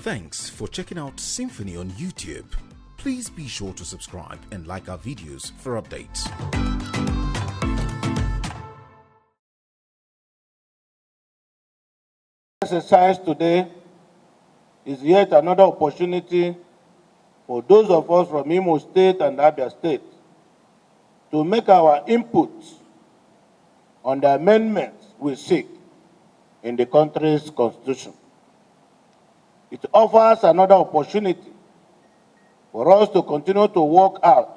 Thanks for checking out SYMFONI on YouTube. Please be sure to subscribe and like our videos for updates. Exercise today is yet another opportunity for those of us from Imo State and Abia State to make our inputs on the amendments we seek in the country's constitution. It offers another opportunity for us to continue to work out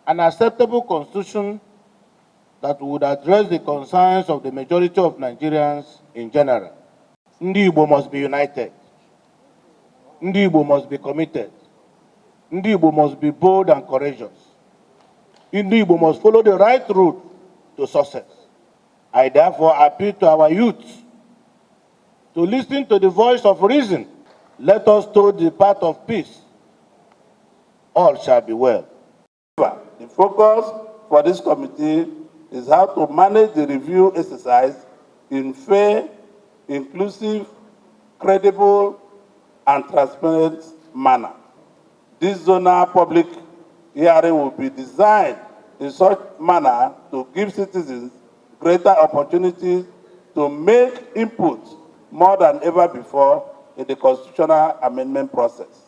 an acceptable constitution that would address the concerns of the majority of Nigerians in general. Ndị Igbo must be united. Ndị Igbo must be committed. Ndị Igbo must be bold and courageous. Ndị Igbo must follow the right route to success. I therefore appeal to our youth to listen to the voice of reason. Let us toad the path of peace. All shall be well. The focus for this committee is how to manage the review exercise in fair, inclusive, credible, and transparent manner. This zonal public hearing will be designed in such manner to give citizens greater opportunities to make input more than ever before in the constitutional amendment process.